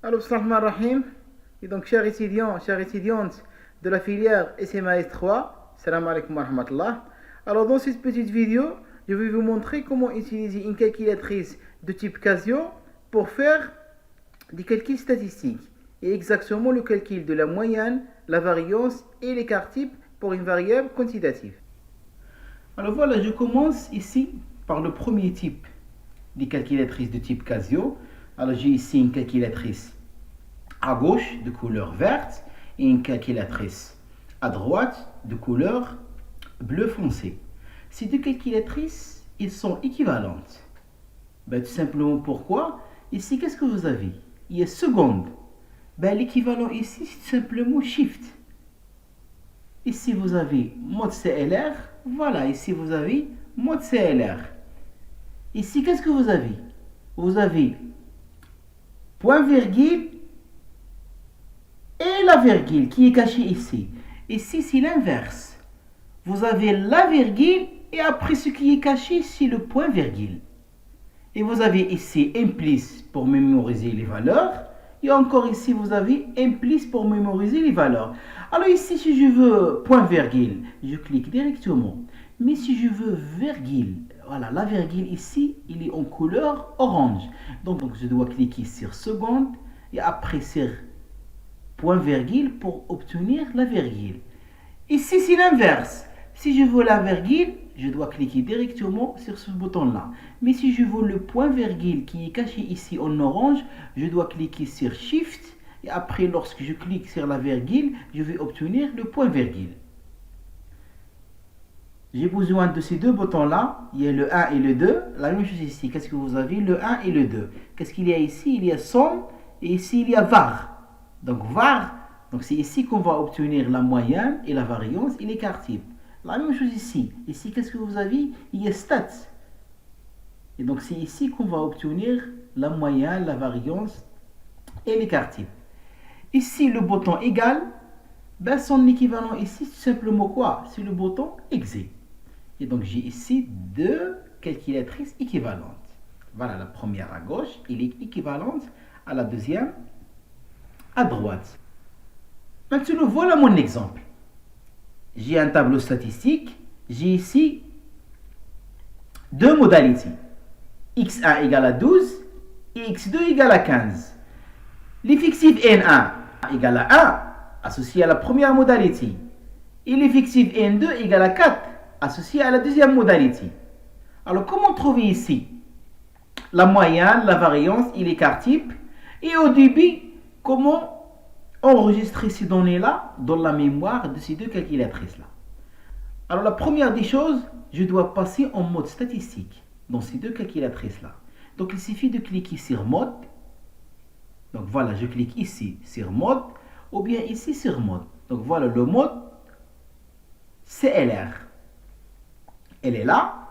Alors, salam rahim. Et donc, chers étudiants, chères étudiantes de la filière SMAS 3, salam alaikum wa rahmatullah. Alors, dans cette petite vidéo, je vais vous montrer comment utiliser une calculatrice de type Casio pour faire des calculs statistiques. Et exactement le calcul de la moyenne, la variance et l'écart type pour une variable quantitative. Alors voilà, je commence ici par le premier type des calculatrices de type Casio. Alors j'ai ici une calculatrice à gauche de couleur verte et une calculatrice à droite de couleur bleu foncé. Ces deux calculatrices, elles sont équivalentes. Tout simplement pourquoi? Ici, qu'est-ce que vous avez? Il y a seconde. L'équivalent ici, c'est simplement shift. Ici, vous avez mode CLR. Voilà, ici, vous avez mode CLR. Ici, qu'est-ce que vous avez? Vous avez point virgule et la virgule qui est cachée ici. Ici, c'est l'inverse. Vous avez la virgule et après ce qui est caché, c'est le point virgule. Et vous avez ici implice pour mémoriser les valeurs. Et encore ici, vous avez implice pour mémoriser les valeurs. Alors ici, si je veux point virgule, je clique directement. Mais si je veux virgule, voilà, la virgule ici, il est en couleur orange. Donc je dois cliquer sur seconde et après sur point virgule pour obtenir la virgule. Ici, c'est l'inverse. Si je veux la virgule, je dois cliquer directement sur ce bouton-là. Mais si je veux le point virgule qui est caché ici en orange, je dois cliquer sur Shift. Et après, lorsque je clique sur la virgule, je vais obtenir le point virgule. J'ai besoin de ces deux boutons-là. Il y a le 1 et le 2. La même chose ici. Qu'est-ce que vous avez? Le 1 et le 2. Qu'est-ce qu'il y a ici? Il y a somme et ici, il y a var. Donc, var, c'est ici qu'on va obtenir la moyenne et la variance et l'écart type. La même chose ici. Ici, qu'est-ce que vous avez? Il y a stats. Et donc, c'est ici qu'on va obtenir la moyenne, la variance et l'écart type. Ici, le bouton égal, son équivalent ici, c'est simplement quoi? C'est le bouton exe. Et donc, j'ai ici deux calculatrices équivalentes. Voilà, la première à gauche, elle est équivalente à la deuxième à droite. Maintenant, voilà mon exemple. J'ai un tableau statistique. J'ai ici deux modalités. x1 égale à 12 et x2 égale à 15. L'effectif n1 égale à 1, associé à la première modalité. Et l'effectif n2 égale à 4, associé à la deuxième modalité. Alors, comment trouver ici la moyenne, la variance et l'écart type? Et au début, comment enregistrer ces données-là dans la mémoire de ces deux calculatrices-là? Alors, la première des choses, je dois passer en mode statistique dans ces deux calculatrices-là. Donc, il suffit de cliquer sur mode. Donc, voilà, je clique ici sur mode ou bien ici sur mode. Donc, voilà le mode CLR. Elle est là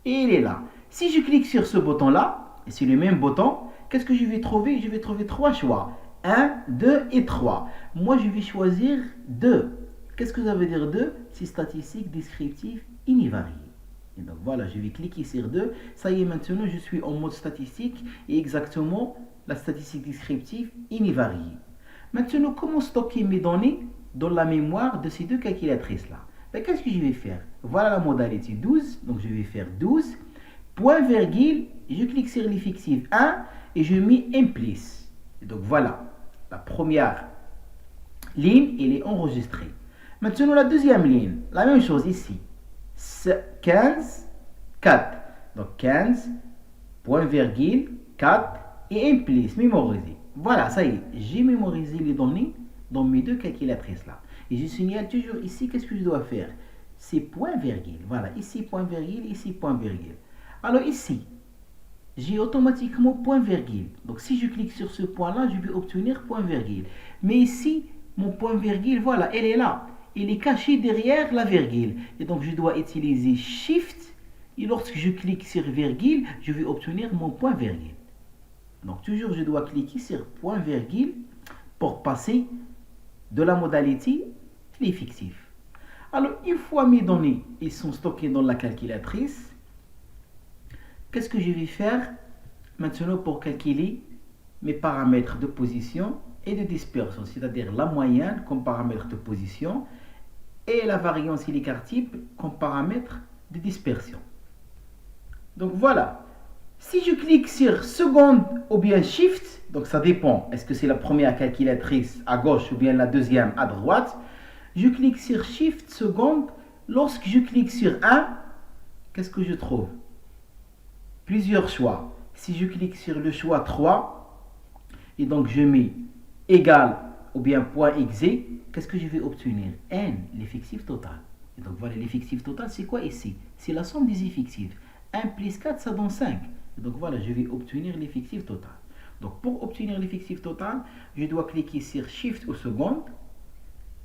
et elle est là. Si je clique sur ce bouton-là, et c'est le même bouton, qu'est-ce que je vais trouver? Je vais trouver trois choix. 1, 2 et 3. Moi, je vais choisir 2. Qu'est-ce que ça veut dire 2? C'est statistique, descriptif, univarié. Et donc voilà, je vais cliquer sur 2. Ça y est, maintenant, je suis en mode statistique et exactement la statistique descriptive univariée. Maintenant, comment stocker mes données dans la mémoire de ces deux calculatrices-là? Qu'est-ce que je vais faire? Voilà la modalité 12. Donc, je vais faire 12. Point virgule, je clique sur l'effectif 1 et je mets implice. Et donc, voilà. La première ligne, elle est enregistrée. Maintenant, la deuxième ligne, la même chose ici. 15, 4. Donc, 15, point virgule, 4 et implice, mémoriser. Voilà, ça y est, j'ai mémorisé les données dans mes deux calculatrices-là. Et je signale toujours ici, qu'est-ce que je dois faire? C'est point virgule. Voilà, ici, point virgule, ici, point virgule. Alors, ici, j'ai automatiquement point virgule. Donc, si je clique sur ce point-là, je vais obtenir point virgule. Mais ici, mon point virgule, voilà, elle est là. Elle est cachée derrière la virgule. Et donc, je dois utiliser Shift. Et lorsque je clique sur virgule, je vais obtenir mon point virgule. Donc, toujours, je dois cliquer sur point virgule pour passer de la modalité l'effectif. Alors, une fois mes données elles sont stockées dans la calculatrice, qu'est-ce que je vais faire maintenant pour calculer mes paramètres de position et de dispersion, c'est-à-dire la moyenne comme paramètre de position et la variance et l'écart type comme paramètre de dispersion. Donc voilà, si je clique sur seconde ou bien shift, donc ça dépend, est-ce que c'est la première calculatrice à gauche ou bien la deuxième à droite, je clique sur shift seconde, lorsque je clique sur 1, qu'est-ce que je trouve? Plusieurs choix. Si je clique sur le choix 3, et donc je mets égal ou bien point exe, qu'est-ce que je vais obtenir? N, l'effectif total. Et donc voilà, l'effectif total, c'est quoi ici? C'est la somme des effectifs. 1 plus 4, ça donne 5. Et donc voilà, je vais obtenir l'effectif total. Donc pour obtenir l'effectif total, je dois cliquer sur Shift ou seconde,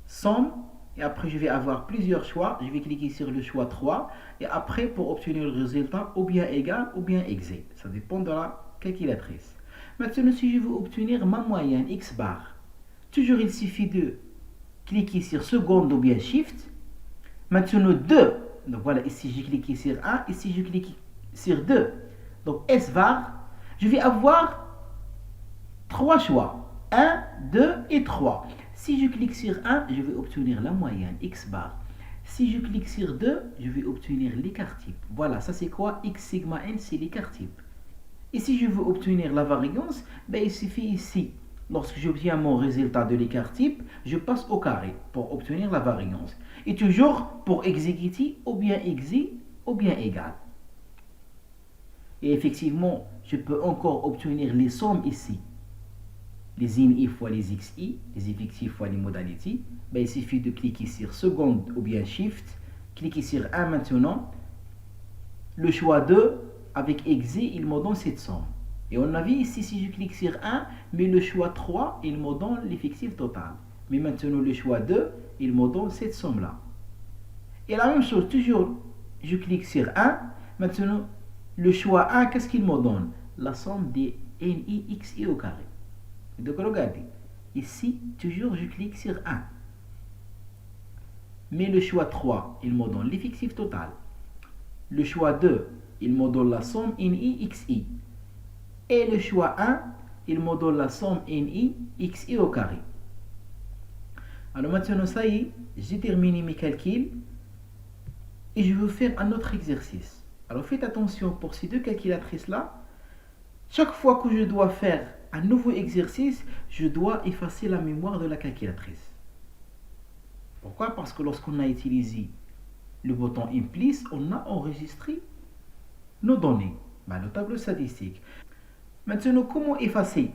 somme, et après je vais avoir plusieurs choix. Je vais cliquer sur le choix 3, et après pour obtenir le résultat, ou bien égal ou bien exe. Ça dépend de la calculatrice. Maintenant, si je veux obtenir ma moyenne X bar, toujours il suffit de cliquer sur seconde ou bien Shift. Maintenant 2, donc voilà, ici j'ai cliqué sur 1, ici je clique sur 2. Donc S var, je vais avoir 3 choix, 1, 2 et 3. Si je clique sur 1, je vais obtenir la moyenne X bar. Si je clique sur 2, je vais obtenir l'écart type. Voilà, ça c'est quoi? X sigma n, c'est l'écart type. Et si je veux obtenir la variance, ben, il suffit ici, lorsque j'obtiens mon résultat de l'écart type, je passe au carré pour obtenir la variance. Et toujours pour exécuter ou bien exe ou bien égal. Et effectivement, je peux encore obtenir les sommes ici. Les INI fois les XI, les effectifs fois les modalités. Ben, il suffit de cliquer sur seconde ou bien shift, cliquer sur 1 maintenant. Le choix 2, avec exe, il me donne cette somme. Et on a vu ici, si je clique sur 1, mais le choix 3, il me donne l'effectif total. Mais maintenant, le choix 2, il me donne cette somme-là. Et la même chose, toujours, je clique sur 1. Maintenant, le choix 1, qu'est-ce qu'il me donne? La somme des NI, XI au carré. Donc, regardez. Ici, toujours, je clique sur 1. Mais le choix 3, il me donne l'effectif total. Le choix 2, il me donne la somme NI, XI. Et le choix 1, il me donne la somme NI, XI au carré. Alors maintenant, ça y est, j'ai terminé mes calculs. Et je veux faire un autre exercice. Alors faites attention pour ces deux calculatrices-là. Chaque fois que je dois faire un nouveau exercice, je dois effacer la mémoire de la calculatrice. Pourquoi? Parce que lorsqu'on a utilisé le bouton Implice, on a enregistré nos données, le tableau statistique. Maintenant, comment effacer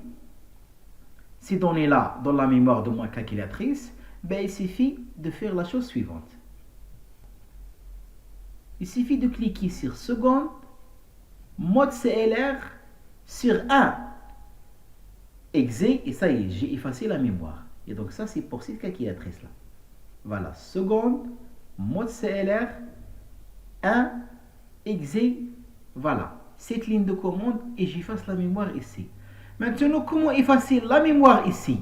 ces données-là dans la mémoire de ma calculatrice? Il suffit de faire la chose suivante. Il suffit de cliquer sur seconde, mode CLR, sur 1, exe, et ça y est, j'ai effacé la mémoire. Et donc ça, c'est pour cette calculatrice-là. Voilà, seconde, mode CLR, 1, exe, voilà. Cette ligne de commande, et j'efface la mémoire ici. Maintenant, comment effacer la mémoire ici?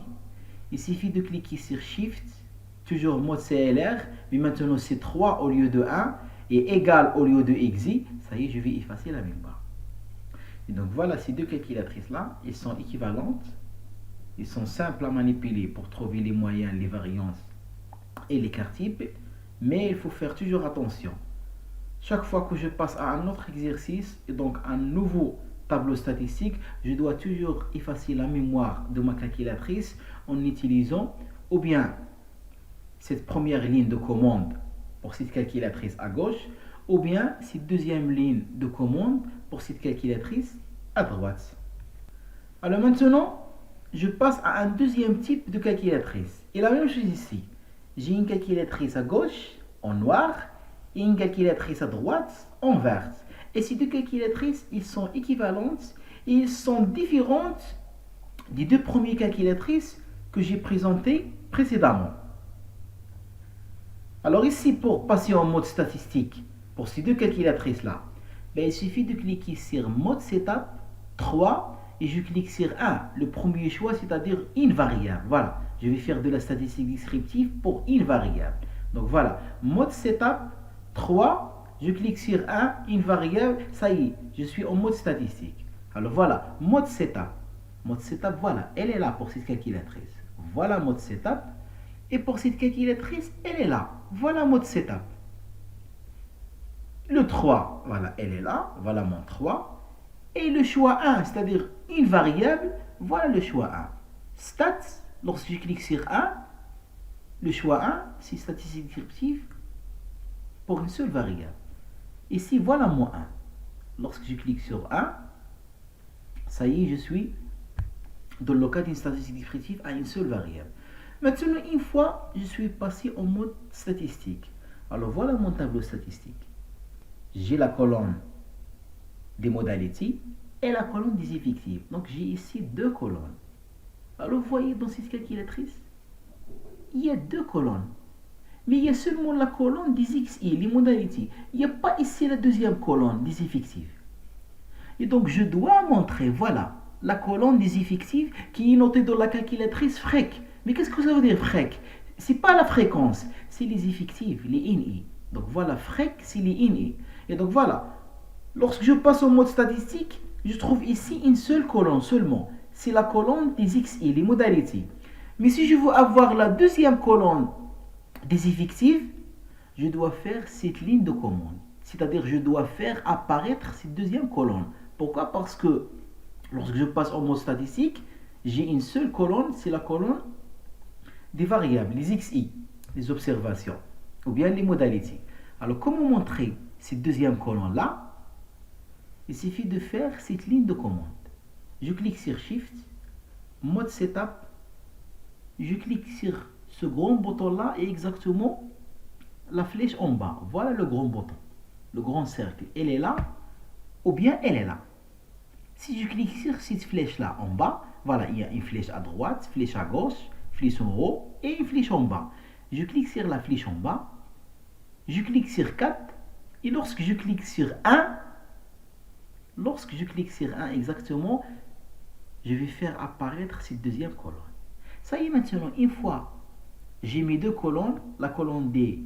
Il suffit de cliquer sur Shift, toujours mode CLR, mais maintenant c'est 3 au lieu de 1, et égal au lieu de exe. Ça y est, je vais effacer la mémoire. Et donc voilà, ces deux calculatrices-là, elles sont équivalentes. Ils sont simples à manipuler pour trouver les moyens, les variances et l'écart type. Mais il faut faire toujours attention. Chaque fois que je passe à un autre exercice, et donc un nouveau tableau statistique, je dois toujours effacer la mémoire de ma calculatrice en utilisant ou bien cette première ligne de commande pour cette calculatrice à gauche, ou bien cette deuxième ligne de commande pour cette calculatrice à droite. Alors maintenant, je passe à un deuxième type de calculatrice. Et la même chose ici. J'ai une calculatrice à gauche, en noir, et une calculatrice à droite, en vert. Et ces deux calculatrices, ils sont équivalentes et ils sont différentes des deux premières calculatrices que j'ai présentées précédemment. Alors ici, pour passer en mode statistique, pour ces deux calculatrices-là, il suffit de cliquer sur mode setup 3 et je clique sur 1, le premier choix, c'est-à-dire une variable. Voilà, je vais faire de la statistique descriptive pour une variable. Donc voilà, mode setup 3, je clique sur 1, une variable, ça y est, je suis en mode statistique. Alors voilà, mode setup. Mode setup, voilà, elle est là pour cette calculatrice. Voilà mode setup. Et pour cette calculatrice, elle est là. Voilà mode setup. Le 3, voilà, elle est là. Voilà mon 3. Et le choix 1, c'est-à-dire une variable, voilà le choix 1. Stats, lorsque je clique sur 1, le choix 1, c'est statistique descriptive pour une seule variable. Ici, voilà mon 1. Lorsque je clique sur 1, ça y est, je suis dans le cas d'une statistique descriptive à une seule variable. Maintenant, une fois, je suis passé en mode statistique. Alors, voilà mon tableau statistique. J'ai la colonne des modalités et la colonne des effectifs. Donc, j'ai ici deux colonnes. Alors, vous voyez dans cette calculatrice, il y a deux colonnes. Mais il y a seulement la colonne des XI, les modalités. Il n'y a pas ici la deuxième colonne des effectifs. Et donc, je dois montrer, voilà, la colonne des effectifs qui est notée dans la calculatrice FREC. Mais qu'est-ce que ça veut dire FREC? Ce n'est pas la fréquence, c'est les effectifs, les INI. Donc voilà, FREC, c'est les INI. Et donc voilà, lorsque je passe au mode statistique, je trouve ici une seule colonne seulement. C'est la colonne des XI, les modalités. Mais si je veux avoir la deuxième colonne des effectifs, je dois faire cette ligne de commande. C'est-à-dire, je dois faire apparaître cette deuxième colonne. Pourquoi? Parce que lorsque je passe au mode statistique, j'ai une seule colonne, c'est la colonne des variables, les XI, les observations, ou bien les modalités. Alors, comment montrer cette deuxième colonne-là? Il suffit de faire cette ligne de commande. Je clique sur Shift, mode Setup, je clique sur ce grand bouton-là et exactement la flèche en bas. Voilà le grand bouton, le grand cercle. Elle est là, ou bien elle est là. Si je clique sur cette flèche-là en bas, voilà, il y a une flèche à droite, flèche à gauche, flèche en haut et une flèche en bas. Je clique sur la flèche en bas, je clique sur 4 et lorsque je clique sur 1, exactement, je vais faire apparaître cette deuxième colonne. Ça y est, maintenant, une fois j'ai mis deux colonnes, la colonne des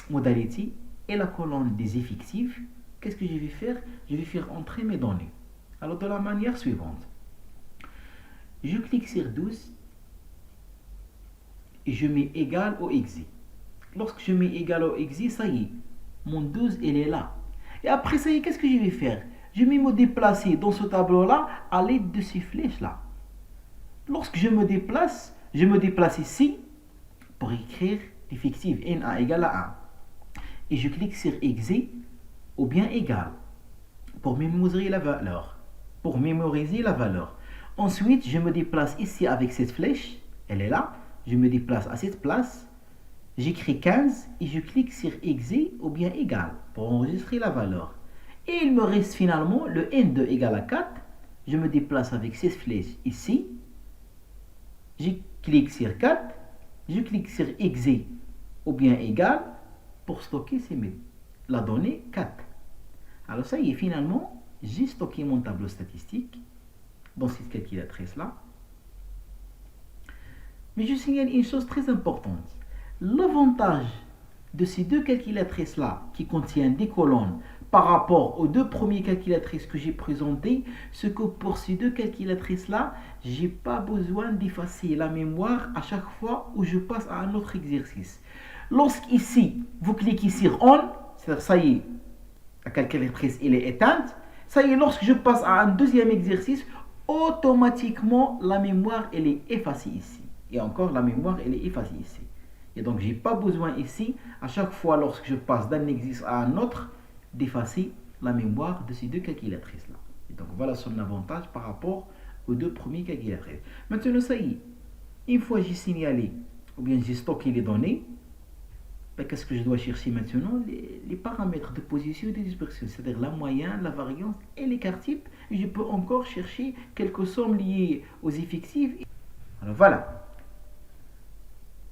modalités et la colonne des effectifs, qu'est-ce que je vais faire? Je vais faire entrer mes données. Alors, de la manière suivante, je clique sur 12 et je mets égal au XI. Lorsque je mets égal au XI, ça y est, mon 12, elle est là. Et après, ça y est, qu'est-ce que je vais faire? Je vais me déplacer dans ce tableau-là à l'aide de ces flèches-là. Lorsque je me déplace ici pour écrire l'effectif NA égale à 1. Et je clique sur XI ou bien égal pour mémoriser la valeur. Ensuite, je me déplace ici avec cette flèche. Elle est là. Je me déplace à cette place. J'écris 15 et je clique sur XI ou bien égal pour enregistrer la valeur. Et il me reste finalement le N2 égale à 4. Je me déplace avec cette flèche ici. Je clique sur 4. Je clique sur XI ou bien égal pour stocker la donnée 4. Alors ça y est, finalement, j'ai stocké mon tableau statistique dans cette calculatrice-là. Mais je signale une chose très importante. L'avantage de ces deux calculatrices-là qui contiennent des colonnes par rapport aux deux premières calculatrices que j'ai présentées, c'est que pour ces deux calculatrices-là, je n'ai pas besoin d'effacer la mémoire à chaque fois où je passe à un autre exercice. Lorsqu'ici, vous cliquez sur On, c'est-à-dire ça y est, la calculatrice elle est éteinte, ça y est, lorsque je passe à un deuxième exercice, automatiquement la mémoire elle est effacée ici. Et encore, la mémoire elle est effacée ici. Et donc, je n'ai pas besoin ici, à chaque fois lorsque je passe d'un exercice à un autre, d'effacer la mémoire de ces deux calculatrices-là. Et donc, voilà son avantage par rapport aux deux premières calculatrices. Maintenant, ça y est, une fois j'ai signalé, ou bien j'ai stocké les données, ben, qu'est-ce que je dois chercher maintenant? Les paramètres de position et de dispersion, c'est-à-dire la moyenne, la variance et l'écart type. Et je peux encore chercher quelques sommes liées aux effectifs. Alors voilà.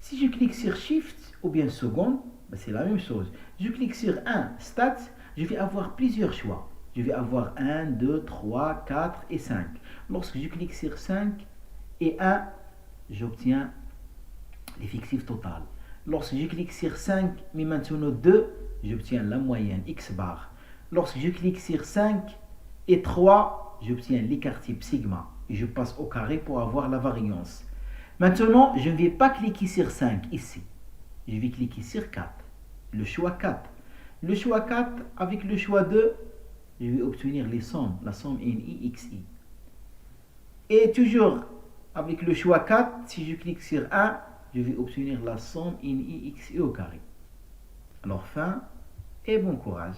Si je clique sur Shift ou bien seconde, ben c'est la même chose. Je clique sur 1, Stats, je vais avoir plusieurs choix. Je vais avoir 1, 2, 3, 4 et 5. Lorsque je clique sur 5 et 1, j'obtiens l'effectif total. Lorsque je clique sur 5, mais maintenant 2, j'obtiens la moyenne, X bar. Lorsque je clique sur 5 et 3, j'obtiens l'écart type sigma. et je passe au carré pour avoir la variance. Maintenant, je ne vais pas cliquer sur 5 ici. Je vais cliquer sur 4. Le choix 4. Le choix 4, avec le choix 2, je vais obtenir les sommes, la somme NI, XI. Et toujours avec le choix 4, si je clique sur 1, je vais obtenir la somme NI, XI au carré. Alors fin et bon courage.